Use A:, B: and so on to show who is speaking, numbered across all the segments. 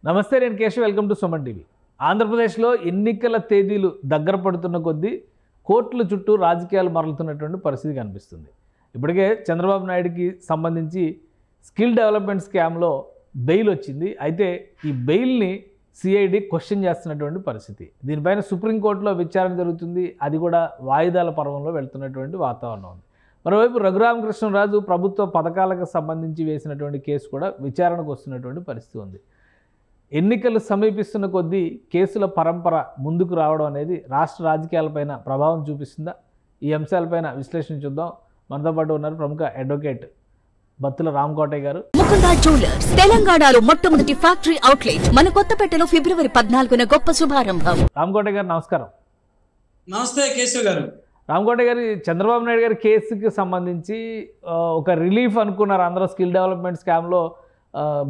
A: నమస్తే, నేను Keshav. Welcome to Suman TV. ఆంధ్రప్రదేశ్లో ఎన్నికల తేదీలు దగ్గర పడుతున్న కొద్దీ కోర్టుల చుట్టూ రాజకీయాలు మరలుతున్నటువంటి పరిస్థితి కనిపిస్తుంది. ఇప్పటికే చంద్రబాబు నాయుడుకి సంబంధించి స్కిల్ డెవలప్మెంట్ స్కామ్లో బెయిల్ వచ్చింది. అయితే ఈ బెయిల్ని సిఐడి క్వశ్చన్ చేస్తున్నటువంటి పరిస్థితి. దీనిపైన సుప్రీంకోర్టులో విచారణ జరుగుతుంది. అది కూడా వాయిదాల పర్వంలో వెళ్తున్నటువంటి వాతావరణం ఉంది. మరోవైపు రఘురామకృష్ణరాజు ప్రభుత్వ పథకాలకు సంబంధించి వేసినటువంటి కేసు కూడా విచారణకు వస్తున్నటువంటి పరిస్థితి ఉంది. ఎన్నికలు సమీపిస్తున్న కొద్దీ కేసుల పరంపర ముందుకు రావడం అనేది రాష్ట్ర రాజకీయాలపైన ప్రభావం చూపిస్తుందా? ఈ అంశాలపైన విశ్లేషణ చూద్దాం. మనతో పాటు ఉన్నారు ప్రముఖ అడ్వకేట్ బత్తుల రామకోటయ్య గారు.
B: ముకుందా జ్యువెలర్స్ తెలంగాణలో మొట్టమొదటి ఫ్యాక్టరీ అవుట్లెట్ మన కొత్తపేటలో ఫిబ్రవరి 14న గొప్ప శుభారంభం.
A: రామకోటయ్య గారు నమస్కారం.
C: నమస్తే కేశవ్ గారు.
A: రామకోటయ్య గారు, చంద్రబాబు నాయుడు గారి కేసుకి సంబంధించి ఒక రిలీఫ్ అనుకున్నారు అందరూ. స్కిల్ డెవలప్మెంట్ స్కామ్లో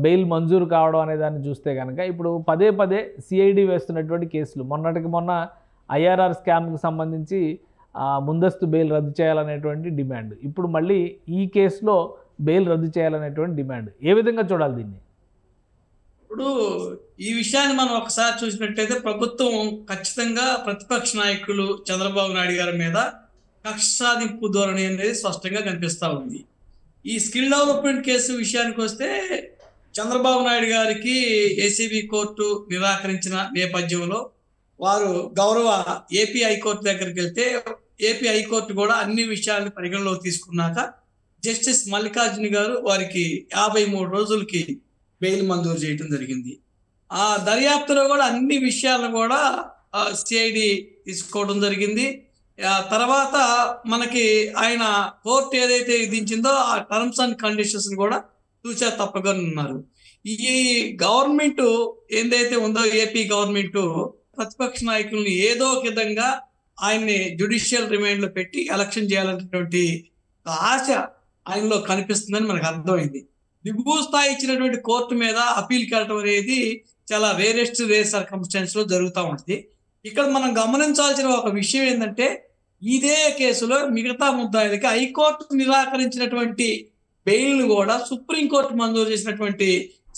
A: బెయిల్ మంజూరు కావడం అనే దాన్ని చూస్తే కనుక ఇప్పుడు పదే పదే సిఐడి వేస్తున్నటువంటి కేసులు, మొన్నటికి మొన్న ఐఆర్ఆర్ స్కామ్కి సంబంధించి ముందస్తు బెయిల్ రద్దు చేయాలనేటువంటి డిమాండ్, ఇప్పుడు మళ్ళీ ఈ కేసులో బెయిల్ రద్దు చేయాలనేటువంటి డిమాండ్. ఏ విధంగా చూడాలి దీన్ని?
C: ఇప్పుడు ఈ విషయాన్ని మనం ఒకసారి చూసినట్టయితే ప్రభుత్వం ఖచ్చితంగా ప్రతిపక్ష నాయకులు చంద్రబాబు నాయుడు గారి మీద కక్ష సాధింపు ధోరణి అనేది స్పష్టంగా కనిపిస్తూ ఉంది. ఈ స్కిల్ డెవలప్మెంట్ కేసు విషయానికి వస్తే చంద్రబాబు నాయుడు గారికి ఏసీబీ కోర్టు నిరాకరించిన నేపథ్యంలో వారు గౌరవ ఏపీ హైకోర్టు దగ్గరికి వెళ్తే ఏపీ హైకోర్టు కూడా అన్ని విషయాలను పరిగణలోకి తీసుకున్నాక జస్టిస్ మల్లికార్జున గారు వారికి 53 రోజులకి బెయిల్ మంజూరు చేయడం జరిగింది. ఆ దర్యాప్తులో కూడా అన్ని విషయాలను కూడా సిఐడి తీసుకోవడం జరిగింది. తర్వాత మనకి ఆయన కోర్టు ఏదైతే విధించిందో ఆ టర్మ్స్ అండ్ కండిషన్స్ కూడా చూసా తప్పగా ఉన్నారు. ఈ గవర్నమెంట్ ఏదైతే ఉందో ఏపీ గవర్నమెంట్ ప్రతిపక్ష నాయకుల్ని ఏదో ఒక విధంగా ఆయన్ని జ్యుడిషియల్ రిమాండ్ లో పెట్టి ఎలక్షన్ చేయాలనేటువంటి ఆశ ఆయనలో కనిపిస్తుందని మనకు అర్థమైంది. దిగువ స్థాయి ఇచ్చినటువంటి కోర్టు మీద అపీల్కి వెళ్ళడం అనేది చాలా రేర్ సర్కమ్స్టాన్స్ లో జరుగుతూ ఉంటుంది. ఇక్కడ మనం గమనించాల్సిన ఒక విషయం ఏంటంటే, ఇదే కేసులో మిగతా ముద్దాయిలకి హైకోర్టు నిరాకరించినటువంటి బెయిల్ను కూడా సుప్రీంకోర్టు మంజూరు చేసినటువంటి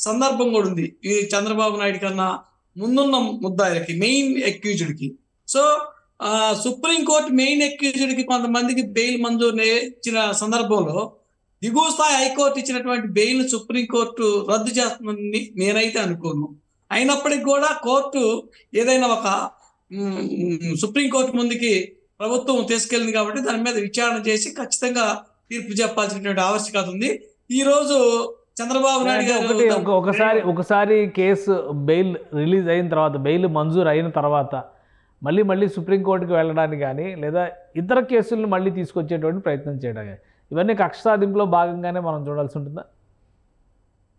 C: సందర్భం కూడా ఉంది. ఈ చంద్రబాబు నాయుడు కన్నా ముందున్న ముద్దాయిలకి, మెయిన్ అక్యూజ్డ్కి. సో సుప్రీంకోర్టు మెయిన్ అక్యూజ్డ్కి కొంతమందికి బెయిల్ మంజూరు ఇచ్చిన సందర్భంలో దిగువ స్థాయి హైకోర్టు ఇచ్చినటువంటి బెయిల్ సుప్రీంకోర్టు రద్దు చేస్తుందని నేనైతే అనుకోను. అయినప్పటికీ కూడా కోర్టు ఏదైనా ఒక సుప్రీంకోర్టు ముందుకి ప్రభుత్వం తీసుకెళ్ళింది కాబట్టి దాని మీద విచారణ చేసి ఖచ్చితంగా తీర్పు చెప్పాల్సినటువంటి ఆవశ్యకత ఉంది. ఈ రోజు చంద్రబాబు నాయుడు
A: గారు ఒకసారి కేసు బెయిల్ రిలీజ్ అయిన తర్వాత, బెయిల్ మంజూరు అయిన తర్వాత మళ్ళీ సుప్రీంకోర్టుకి వెళ్ళడానికి కానీ లేదా ఇతర కేసులను మళ్ళీ తీసుకొచ్చేటువంటి ప్రయత్నం చేయడం, ఇవన్నీ కక్ష సాధింపులో భాగంగానే మనం చూడాల్సి ఉంటుందా?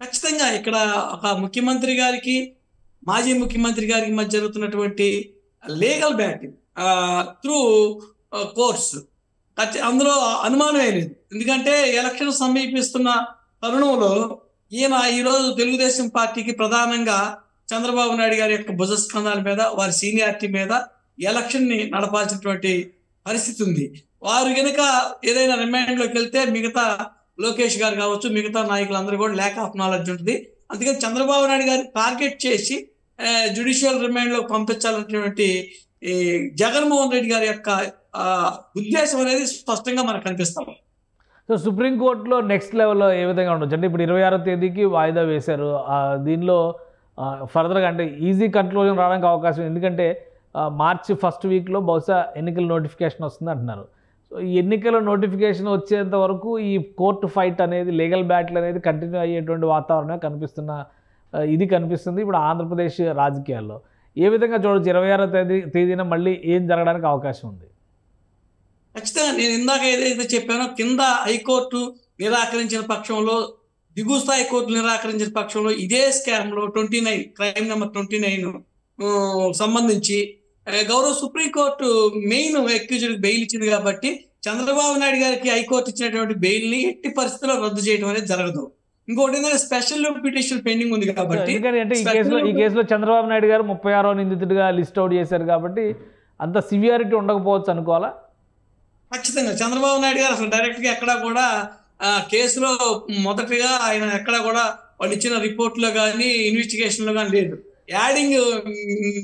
C: ఖచ్చితంగా ఇక్కడ ఒక ముఖ్యమంత్రి గారికి మాజీ ముఖ్యమంత్రి గారికి మధ్య జరుగుతున్నటువంటి లీగల్ బ్యాటింగ్ త్రూ కోర్ట్స్, అందులో అనుమానమే లేదు. ఎందుకంటే ఎలక్షన్ సమీపిస్తున్న తరుణంలో ఈయన ఈరోజు తెలుగుదేశం పార్టీకి ప్రధానంగా చంద్రబాబు నాయుడు గారి యొక్క భుజస్కంధాల మీద, వారి సీనియారిటీ మీద ఎలక్షన్ ని నడపాల్సినటువంటి పరిస్థితి ఉంది. వారు కనుక ఏదైనా రిమాండ్లోకి వెళ్తే మిగతా లోకేష్ గారు కావచ్చు, మిగతా నాయకులందరూ కూడా ల్యాక్ ఆఫ్ నాలెడ్జ్ ఉంటుంది. అందుకని చంద్రబాబు నాయుడు గారిని టార్గెట్ చేసి జ్యుడిషియల్ రిమాండ్లో పంపించాలనేటువంటి జగన్మోహన్ రెడ్డి గారి యొక్క ఉద్దేశం అనేది స్పష్టంగా మనకు కనిపిస్తాం.
A: సో సుప్రీంకోర్టులో నెక్స్ట్ లెవెల్లో ఏ విధంగా ఉండొచ్చు అంటే, ఇప్పుడు 26వ తేదీకి వాయిదా వేశారు. దీనిలో ఫర్దర్గా అంటే ఈజీ కన్క్లూజన్ రావడానికి అవకాశం, ఎందుకంటే మార్చి ఫస్ట్ వీక్లో బహుశా ఎన్నికల నోటిఫికేషన్ వస్తుంది అంటున్నారు. సో ఈ ఎన్నికల నోటిఫికేషన్ వచ్చేంత వరకు ఈ కోర్టు ఫైట్ అనేది, లీగల్ బ్యాటిల్ అనేది కంటిన్యూ అయ్యేటువంటి వాతావరణమే కనిపిస్తుంది ఇప్పుడు ఆంధ్రప్రదేశ్ రాజకీయాల్లో. ఏ విధంగా చూడవచ్చు 26వ తేదీన మళ్ళీ ఏం జరగడానికి అవకాశం ఉంది?
C: ఖచ్చితంగా నేను ఇందాక ఏదైతే చెప్పానో, కింద హైకోర్టు నిరాకరించిన పక్షంలో, దిగువ స్థాయి కోర్టు నిరాకరించిన పక్షంలో ఇదే స్కామ్ లో 29 క్రైమ్ నెంబర్ 29 సంబంధించి గౌరవ సుప్రీంకోర్టు మెయిన్ అక్యూజ్డ్ బెయిల్ ఇచ్చింది కాబట్టి చంద్రబాబు నాయుడు గారికి హైకోర్టు ఇచ్చినటువంటి బెయిల్ ని ఎట్టి పరిస్థితుల్లో రద్దు చేయడం అనేది జరగదు. ఇంకోటి ఏంటంటే స్పెషల్ పిటిషన్ పెండింగ్ ఉంది కాబట్టి,
A: ఈ కేసులో చంద్రబాబు నాయుడు గారు 36వ నిందితుడిగా లిస్ట్ అవుట్ చేశారు కాబట్టి అంత సివియారిటీ ఉండకపోవచ్చు అనుకోవాలా?
C: ఖచ్చితంగా చంద్రబాబు నాయుడు గారు అసలు డైరెక్ట్ గా ఎక్కడా కూడా కేసులో మొదటిగా ఆయన ఎక్కడా కూడా వాళ్ళు ఇచ్చిన రిపోర్ట్లో కానీ ఇన్వెస్టిగేషన్లో కానీ లేదు. యాడింగ్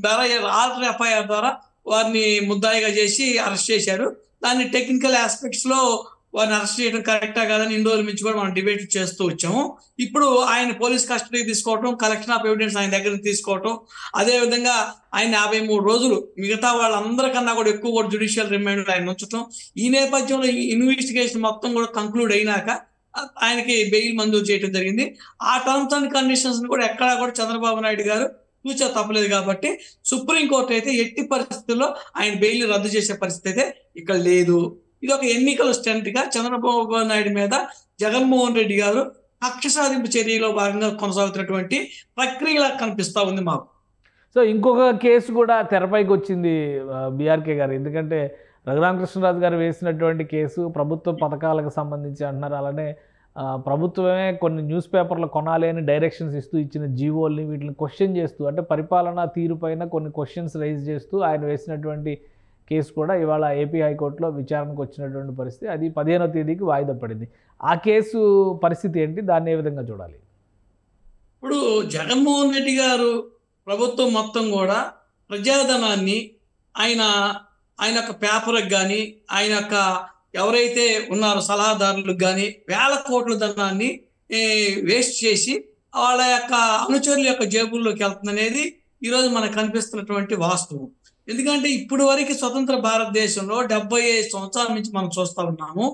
C: ద్వారా ఆర్డర్ ఎఫ్ఐఆర్ ద్వారా వారిని ముద్దాయిగా చేసి అరెస్ట్ చేశారు. దాన్ని టెక్నికల్ ఆస్పెక్ట్స్ లో వారిని అరెస్ట్ చేయడం కరెక్టా కాదని ఇన్ని రోజుల నుంచి కూడా మనం డిబేట్ చేస్తూ వచ్చాము. ఇప్పుడు ఆయన పోలీస్ కస్టడీకి తీసుకోవటం, కలెక్షన్ ఆఫ్ ఎవిడెన్స్ ఆయన దగ్గర తీసుకోవటం, అదేవిధంగా ఆయన 53 రోజులు మిగతా వాళ్ళందరికన్నా కూడా ఎక్కువ కూడా జ్యుడిషియల్ రిమాండ్ ఆయన ఉంచడం, ఈ నేపథ్యంలో ఈ ఇన్వెస్టిగేషన్ మొత్తం కూడా కంక్లూడ్ అయినాక ఆయనకి బెయిల్ మంజూరు చేయడం జరిగింది. ఆ టర్మ్స్ అండ్ కండిషన్స్ కూడా ఎక్కడా కూడా చంద్రబాబు నాయుడు గారు చూచా తప్పలేదు. కాబట్టి సుప్రీంకోర్టు అయితే ఎట్టి పరిస్థితుల్లో ఆయన బెయిల్ రద్దు చేసే పరిస్థితి అయితే ఇక్కడ లేదు. ఇది ఒక ఎన్నికల స్టంట్ గా చంద్రబాబు నాయుడు మీద జగన్మోహన్ రెడ్డి గారు కక్ష సాధింపు చర్యలో భాగంగా కొనసాగుతున్నటువంటి ప్రక్రియలా కనిపిస్తా ఉంది మాకు.
A: సో ఇంకొక కేసు కూడా తెరపైకి వచ్చింది బీఆర్కే గారు. ఎందుకంటే రఘురామకృష్ణరాజు గారు వేసినటువంటి కేసు ప్రభుత్వ పథకాలకు సంబంధించి అంటున్నారు. అలానే ప్రభుత్వమే కొన్ని న్యూస్ పేపర్లు కొనాలి అని డైరెక్షన్స్ ఇస్తూ ఇచ్చిన జీవోల్ని వీటిని క్వశ్చన్ చేస్తూ, అంటే పరిపాలనా తీరుపైన కొన్ని క్వశ్చన్స్ రైజ్ చేస్తూ ఆయన వేసినటువంటి కేసు కూడా ఇవాళ ఏపీ హైకోర్టులో విచారణకు వచ్చినటువంటి పరిస్థితి. అది 15వ తేదీకి వాయిదా పడింది. ఆ కేసు పరిస్థితి ఏంటి, దాన్ని ఏ విధంగా చూడాలి?
C: ఇప్పుడు జగన్మోహన్ రెడ్డి గారు ప్రభుత్వం మొత్తం కూడా ప్రజాధనాన్ని ఆయన యొక్క పేపర్కి కానీ ఆయన యొక్క ఎవరైతే ఉన్నారో సలహాదారులకు కానీ వేల కోట్ల ధనాన్ని వేస్ట్ చేసి వాళ్ళ యొక్క అనుచరుల యొక్క జేబుల్లోకి వెళ్తుందనేది ఈరోజు మనకు కనిపిస్తున్నటువంటి వాస్తవం. ఎందుకంటే ఇప్పుడు వరకు స్వతంత్ర భారతదేశంలో 75 సంవత్సరాల నుంచి మనం చూస్తా ఉన్నాము.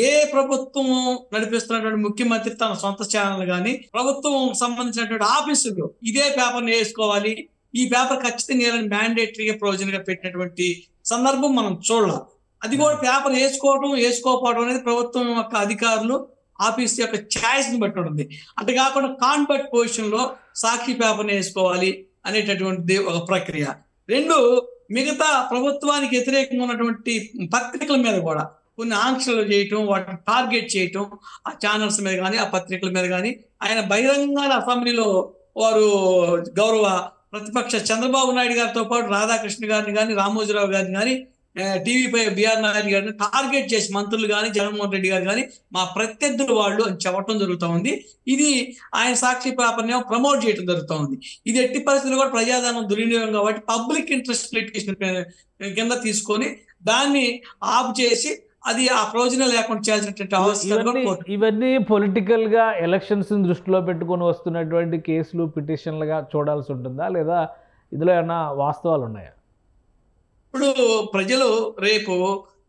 C: ఏ ప్రభుత్వం నడిపిస్తున్నటువంటి ముఖ్యమంత్రి తన సొంత ఛానల్ కానీ ప్రభుత్వం సంబంధించినటువంటి ఆఫీసులు ఇదే పేపర్ని వేసుకోవాలి, ఈ పేపర్ ఖచ్చితంగా మ్యాండేటరీగా ప్రొవిజన్ గా పెట్టినటువంటి సందర్భం మనం చూడాలి. అది కూడా పేపర్ వేసుకోకపోవడం అనేది ప్రభుత్వం యొక్క అధికారులు ఆఫీస్ యొక్క ఛాయిస్ ని బట్టి ఉంటుంది. అంటే కాకుండా కాన్వర్ట్ పొజిషన్ లో సాక్షి పేపర్ని వేసుకోవాలి అనేటటువంటి ఒక ప్రక్రియ. రెండు, మిగతా ప్రభుత్వానికి వ్యతిరేకంగా ఉన్నటువంటి పత్రికల మీద కూడా కొన్ని ఆంక్షలు చేయటం, వాటిని టార్గెట్ చేయటం, ఆ ఛానల్స్ మీద కానీ ఆ పత్రికల మీద కానీ ఆయన బహిరంగ అసెంబ్లీలో వారు గౌరవ ప్రతిపక్ష చంద్రబాబు నాయుడు గారితో పాటు రాధాకృష్ణ గారిని కానీ రామోజీరావు గారిని కానీ టీవీపై బిఆర్ నాయుడు గారిని టార్గెట్ చేసి మంత్రులు కానీ జగన్మోహన్ రెడ్డి గారు కానీ మా ప్రత్యర్థులు వాళ్ళు అని చెప్పడం జరుగుతూ ఉంది. ఇది ఆయన సాక్షి పేపర్ని ప్రమోట్ చేయడం జరుగుతూ ఉంది. ఇది ఎట్టి పరిస్థితుల్లో కూడా ప్రజాధనం దుర్వినియోగం కాబట్టి పబ్లిక్ ఇంట్రెస్ట్ లిటిగేషన్ కింద తీసుకొని దాన్ని ఆఫ్ చేసి అది ఆ ప్రయోజనం లేకుండా చేయాల్సినటువంటి అవసరం.
A: ఇవన్నీ పొలిటికల్ గా ఎలక్షన్స్ దృష్టిలో పెట్టుకొని వస్తున్నటువంటి కేసులు, పిటిషన్లుగా చూడాల్సి ఉంటుందా, లేదా ఇందులో ఏమైనా వాస్తవాలు ఉన్నాయా?
C: ఇప్పుడు ప్రజలు రేపు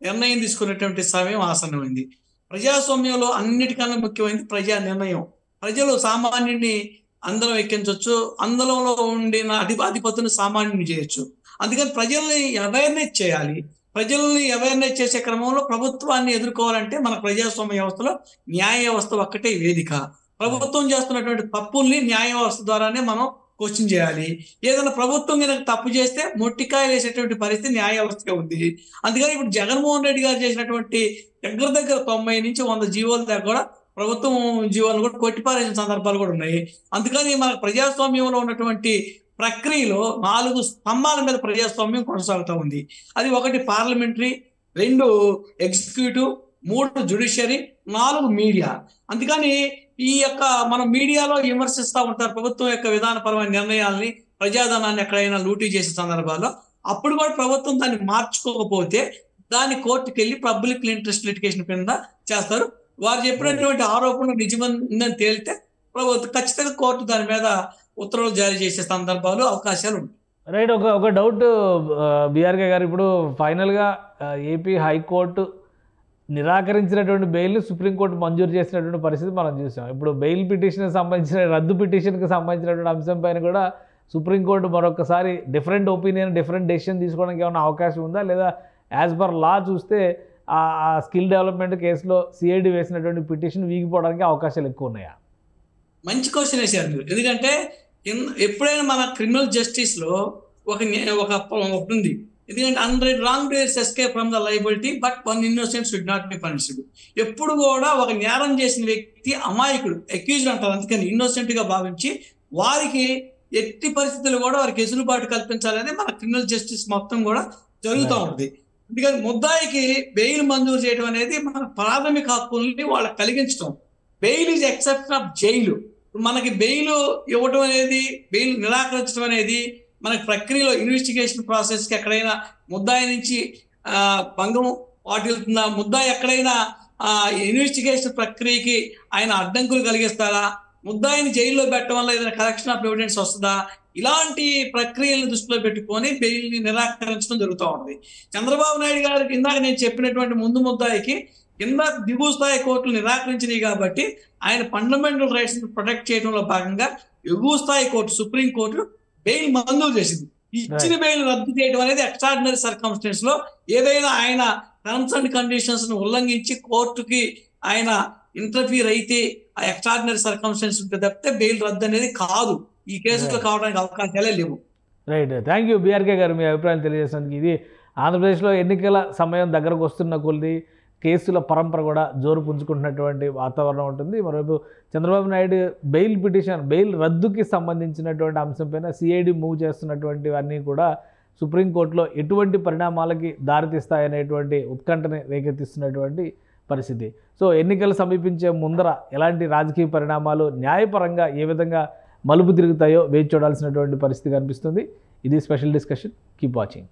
C: నిర్ణయం తీసుకునేటువంటి సమయం ఆసన్నమైంది. ప్రజాస్వామ్యంలో అన్నిటికన్నా ముఖ్యమైనది ప్రజా నిర్ణయం. ప్రజలు సామాన్యుడిని అందరం ఎక్కించవచ్చు, అందరంలో ఉండిన అధిపతుని సామాన్యుని చేయొచ్చు. అందుకని ప్రజల్ని అవేర్నెస్ చేయాలి. ప్రజల్ని అవేర్నెస్ చేసే క్రమంలో ప్రభుత్వాన్ని ఎదుర్కోవాలంటే మన ప్రజాస్వామ్య వ్యవస్థలో న్యాయ వ్యవస్థ ఒక్కటే వేదిక. ప్రభుత్వం చేస్తున్నటువంటి తప్పుల్ని న్యాయ వ్యవస్థ ద్వారానే మనం క్వశ్చన్ చేయాలి. ఏదైనా ప్రభుత్వం కనుక తప్పు చేస్తే మొట్టికాయలు వేసేటువంటి పరిస్థితి న్యాయ వ్యవస్థగా ఉంది. అందుకని ఇప్పుడు జగన్మోహన్ రెడ్డి గారు చేసినటువంటి దగ్గర 90 నుంచి 100 జీవోల దాకా కూడా ప్రభుత్వం జీవోలను కూడా కొట్టిపారేసిన సందర్భాలు కూడా ఉన్నాయి. అందుకని మన ప్రజాస్వామ్యంలో ఉన్నటువంటి ప్రక్రియలో 4 స్తంభాల మీద ప్రజాస్వామ్యం కొనసాగుతూ ఉంది. అది 1 పార్లమెంటరీ, 2 ఎగ్జిక్యూటివ్, 3 జ్యుడిషియరీ, 4 మీడియా. అందుకని ఈ యొక్క మనం మీడియాలో విమర్శిస్తూ ఉంటారు ప్రభుత్వం యొక్క విధానపరమైన నిర్ణయాల్ని, ప్రజాధనాన్ని ఎక్కడైనా లూటీ చేసే సందర్భాల్లో. అప్పుడు కూడా ప్రభుత్వం దాన్ని మార్చుకోకపోతే దాన్ని కోర్టుకు వెళ్ళి పబ్లిక్ ఇంట్రెస్ట్ లిటిగేషన్ కింద చేస్తారు. వారు చెప్పినటువంటి ఆరోపణలు నిజమని తేలితే ప్రభుత్వం ఖచ్చితంగా కోర్టు దాని మీద ఉత్తర్వులు జారీ చేసే సందర్భాలు, అవకాశాలు ఉంటాయి.
A: రైట్. ఒక డౌట్ బీఆర్కే గారు, ఇప్పుడు ఫైనల్గా ఏపీ హైకోర్టు నిరాకరించినటువంటి బెయిల్ని సుప్రీంకోర్టు మంజూరు చేసినటువంటి పరిస్థితి మనం చూసాం. ఇప్పుడు బెయిల్ పిటిషన్కి సంబంధించిన రద్దు పిటిషన్కి సంబంధించినటువంటి అంశం పైన కూడా సుప్రీంకోర్టు మరొకసారి డిఫరెంట్ ఒపీనియన్, డిఫరెంట్ డెసిషన్ తీసుకోవడానికి ఏమైనా అవకాశం ఉందా, లేదా యాజ్ పర్ లా చూస్తే ఆ స్కిల్ డెవలప్మెంట్ కేసులో సిఐడి వేసినటువంటి పిటిషన్ వీగిపోవడానికి అవకాశాలు ఎక్కువ ఉన్నాయా?
C: మంచి క్వశ్చన్ వేశారు మీరు. ఎందుకంటే ఎప్పుడైనా మన క్రిమినల్ జస్టిస్ లో ఒక ఉంది, ఎందుకంటే 100 wrong doers escape from the liability but one innocent should not be punished. ఎప్పుడు కూడా ఒక నేరం చేసిన వ్యక్తి అమాయకుడు, అక్యూజ్డ్ అంటారు, అందుకని ఇన్నోసెంట్ గా భావించి వారికి ఎట్టి పరిస్థితులు కూడా వారికి ఎసులుబాటు కల్పించాలనేది మన క్రిమినల్ జస్టిస్ మొత్తం కూడా జరుగుతూ ఉంటుంది. అందుకని ముద్దాయికి బెయిల్ మంజూరు చేయడం అనేది మన ప్రాథమిక హక్కుల్ని వాళ్ళకి కలిగించడం. Bail is exception of jail. మనకి బెయిల్ ఇవ్వడం అనేది, బెయిల్ నిరాకరించడం అనేది మనకి ప్రక్రియలో ఇన్వెస్టిగేషన్ ప్రాసెస్కి ఎక్కడైనా ముద్దాయి నుంచి భంగం వాటిల్తుందా, ముద్దాయి ఎక్కడైనా ఇన్వెస్టిగేషన్ ప్రక్రియకి ఆయన అడ్డంకులు కలిగిస్తారా, ముద్దాయిని జైల్లో పెట్టడం వల్ల ఏదైనా కలెక్షన్ ఆఫ్ ఎవిడెన్స్ వస్తుందా, ఇలాంటి ప్రక్రియలను దృష్టిలో పెట్టుకొని బెయిల్ని నిరాకరించడం జరుగుతూ ఉంది. చంద్రబాబు నాయుడు గారికి ఇందాక నేను చెప్పినటువంటి ముందు ముద్దాయికి కింద దిగువ స్థాయి కోర్టులు నిరాకరించినాయి కాబట్టి ఆయన ఫండమెంటల్ రైట్స్ ప్రొటెక్ట్ చేయడంలో భాగంగా ఎగువ స్థాయి కోర్టు సుప్రీంకోర్టు బెయిల్ మంజూరు చేసింది. ఇచ్చిన బెయిల్ రద్దు చేయడం అనేది ఎక్స్ట్రాడినరీ సర్కమ్స్టెన్స్ లో ఏదైనా ఆయన టర్మ్స్ అండ్ కండిషన్స్ ను ఉల్లంఘించి కోర్టుకి ఆయన ఇంటర్ఫీర్ అయితే ఆ ఎక్స్ట్రాడినరీ సర్కమ్స్టెన్స్ ఉంటే తప్పితే బెయిల్ రద్దు అనేది కాదు. ఈ కేసులో కావడానికి అవకాశాలే లేవు.
A: రైట్, థ్యాంక్ యూ బీఆర్కే గారు మీ అభిప్రాయం తెలియజేసినందుకు. ఇది ఆంధ్రప్రదేశ్లో ఎన్నికల సమయం దగ్గరకు వస్తున్న కొద్ది కేసుల పరంపర కూడా జోరు పుంజుకుంటున్నటువంటి వాతావరణం ఉంటుంది. మరోవైపు చంద్రబాబు నాయుడు బెయిల్ రద్దుకి సంబంధించినటువంటి అంశంపైన సిఐడి మూవ్ చేస్తున్నటువంటివన్నీ కూడా సుప్రీంకోర్టులో ఎటువంటి పరిణామాలకి దారితీస్తాయనేటువంటి ఉత్కంఠని రేకెత్తిస్తున్నటువంటి పరిస్థితి. సో ఎన్నికలు సమీపించే ముందర ఎలాంటి రాజకీయ పరిణామాలు న్యాయపరంగా ఏ విధంగా మలుపు తిరుగుతాయో వేచి చూడాల్సినటువంటి పరిస్థితి కనిపిస్తుంది. ఇది స్పెషల్ డిస్కషన్. Keep watching.